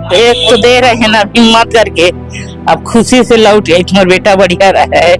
एक तो दे रहे हैं ना हिम्मत करके, अब खुशी से लौट गई, तुम्हारा बेटा बढ़िया रहा है।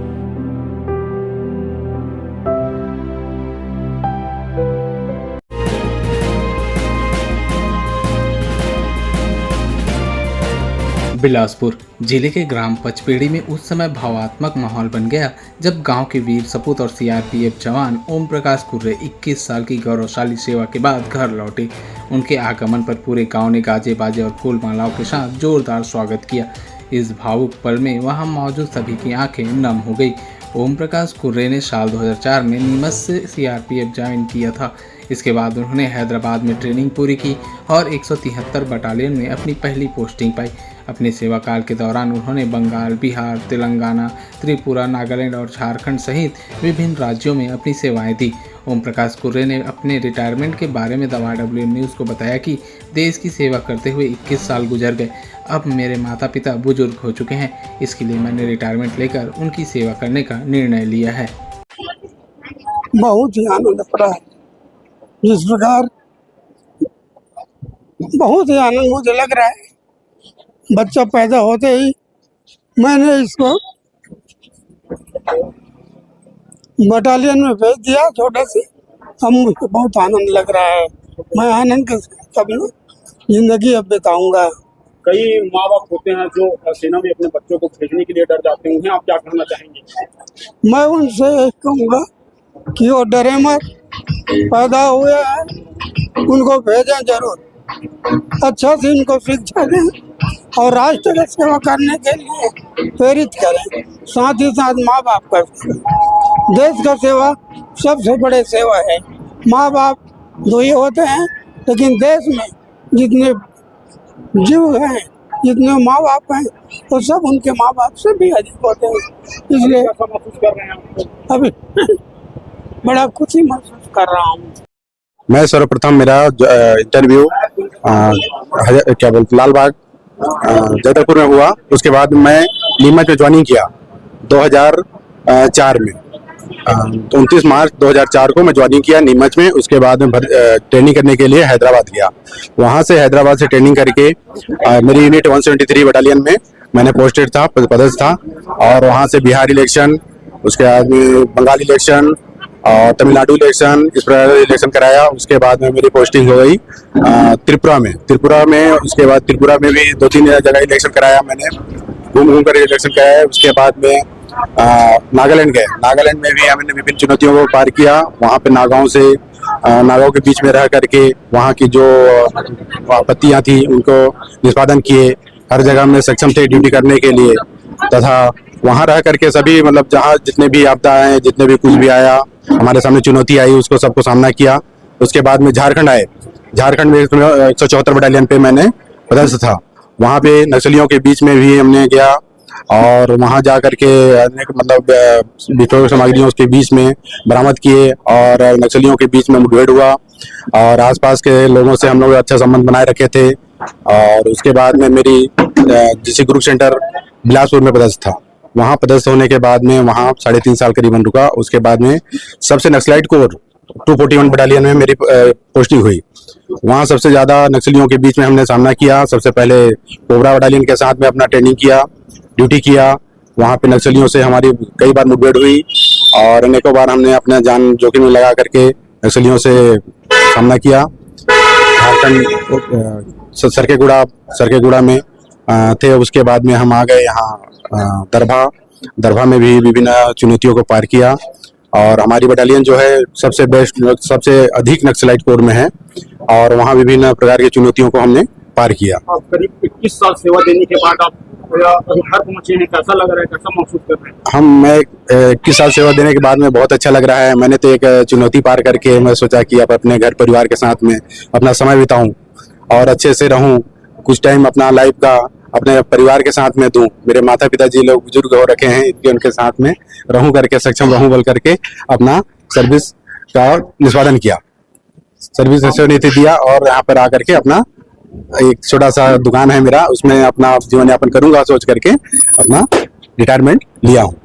बिलासपुर जिले के ग्राम पचपेड़ी में उस समय भावात्मक माहौल बन गया जब गांव के वीर सपूत और सीआरपीएफ जवान ओम प्रकाश कुर्रे 21 साल की गौरवशाली सेवा के बाद घर लौटे। उनके आगमन पर पूरे गांव ने गाजे बाजे और फूल मालाओं के साथ जोरदार स्वागत किया। इस भावुक पल में वहां मौजूद सभी की आंखें नम हो गई। ओम प्रकाश कुर्रे ने साल 2004 में नीमच से सीआरपीएफ ज्वाइन किया था। इसके बाद उन्होंने हैदराबाद में ट्रेनिंग पूरी की और 173 बटालियन में अपनी पहली पोस्टिंग पाई। अपने सेवा काल के दौरान उन्होंने बंगाल, बिहार, तेलंगाना, त्रिपुरा, नागालैंड और झारखंड सहित विभिन्न राज्यों में अपनी सेवाएं दी। ओम प्रकाश कुर्रे ने अपने रिटायरमेंट के बारे में WM न्यूज़ को बताया कि देश की सेवा करते हुए 21 साल गुजर गए। अब मेरे माता पिता बुजुर्ग हो चुके हैं, इसके लिए मैंने रिटायरमेंट लेकर उनकी सेवा करने का निर्णय लिया है। बहुत ही आनंद पड़ा है, जिस प्रकार बहुत ही आनंद मुझे लग रहा है। बच्चा पैदा होते ही मैंने इसको बटालियन में भेज दिया छोटा से। अब मुझे बहुत आनंद लग रहा है। मैं आनंद के साथ अपनी जिंदगी अब बिताऊंगा। कई माँ बाप होते हैं जो सेना में अपने बच्चों को भेजने के लिए डर जाते हैं, आप क्या कहना चाहेंगे? मैं उनसे एक कहूँगा कि वो डरे मत, पैदा हुए हैं उनको भेजें जरूर, अच्छा से इनको शिक्षा दें और राष्ट्र की सेवा करने के लिए प्रेरित करें। साथ ही साथ माँ बाप का देश का सेवा सबसे बड़े सेवा है। माँ बाप दो ही होते हैं, लेकिन देश में जितने जीव हैं, जितने माँ बाप हैं, वो सब उनके माँ बाप से भी अधिक होते हैं। इसलिए महसूस कर रहे हैं अभी बड़ा खुशी महसूस कर रहा हूँ। मैं सर्वप्रथम मेरा इंटरव्यू क्या बोलते लालबाग जैतपुर में हुआ। उसके बाद मैं नीमच में ज्वाइनिंग किया 2004 में। 29 मार्च 2004 को मैं ज्वाइनिंग किया नीमच में। उसके बाद में ट्रेनिंग करने के लिए हैदराबाद गया। वहाँ से हैदराबाद से ट्रेनिंग करके मेरी यूनिट 173 बटालियन में मैंने पोस्टेड था, पदस्थ था। और वहाँ से बिहार इलेक्शन, उसके बाद में बंगाल इलेक्शन और तमिलनाडु इलेक्शन, इस प्रकार इलेक्शन कराया। उसके बाद में मेरी पोस्टिंग हो गई त्रिपुरा में। उसके बाद त्रिपुरा में भी 2-3 जगह इलेक्शन कराया मैंने, घूम कर इलेक्शन कराया। उसके बाद में नागालैंड गए। नागालैंड में भी हमने विभिन्न चुनौतियों को पार किया। वहाँ पे नागाओं के बीच में रह करके वहाँ की जो आपत्तियाँ थी उनको निष्पादन किए। हर जगह में सक्षम थे ड्यूटी करने के लिए, तथा वहाँ रह करके सभी मतलब जहाँ जितने भी आपदा आए, जितने भी कुछ भी आया, हमारे सामने चुनौती आई, उसको सबको सामना किया। उसके बाद में झारखंड आए। झारखंड में 174 बटालियन पे मैंने पदस्थ था। वहाँ पे नक्सलियों के बीच में भी हमने गया और वहाँ जा करके अनेक मतलब विस्फोटक सामग्रियों उसके बीच में बरामद किए और नक्सलियों के बीच में मुठभेड़ हुआ और आसपास के लोगों से हम लोग अच्छा संबंध बनाए रखे थे। और उसके बाद में मेरी जिसे ग्रुप सेंटर बिलासपुर में पदस्थ था। वहाँ पदस्थ होने के बाद में वहाँ 3.5 साल करीबन रुका। उसके बाद में सबसे नक्सलाइट कोर 241 बटालियन में मेरी पोस्टिंग हुई। वहाँ सबसे ज़्यादा नक्सलियों के बीच में हमने सामना किया। सबसे पहले कोबरा बटालियन के साथ में अपना ट्रेनिंग किया, ड्यूटी किया। वहाँ पे नक्सलियों से हमारी कई बार मुठभेड़ हुई और अनेकों बार हमने अपना जान जोखिम में लगा करके नक्सलियों से सामना किया। झारखंड सरकेगुड़ा में थे। उसके बाद में हम आ गए यहाँ दरभा में भी विभिन्न चुनौतियों को पार किया और हमारी बटालियन जो है सबसे बेस्ट, सबसे अधिक नक्सलाइट कोर में है और वहाँ विभिन्न प्रकार की चुनौतियों को हमने पार किया। करीब 21 साल सेवा देने के बाद आप घर पहुंचे हैं, कैसा लग रहा है, कैसा महसूस कर रहे हैं? मैं 21 साल सेवा देने के बाद में बहुत अच्छा लग रहा है। मैंने तो एक चुनौती पार करके मैं सोचा कि अब अपने घर परिवार के साथ में अपना समय बिताऊं और अच्छे से रहूं, कुछ टाइम अपना लाइफ का अपने परिवार के साथ में दूं। मेरे माता पिताजी लोग बुजुर्ग हो रखे हैं, इनके उनके साथ में रहूं करके सक्षम रहूं बोल करके अपना सर्विस का निष्पादन किया, सर्विस सेवानिवृत्ति दिया और यहाँ पर आकर के अपना एक छोटा सा दुकान है मेरा, उसमें अपना जीवन यापन करूंगा सोच करके अपना रिटायरमेंट लिया हूँ।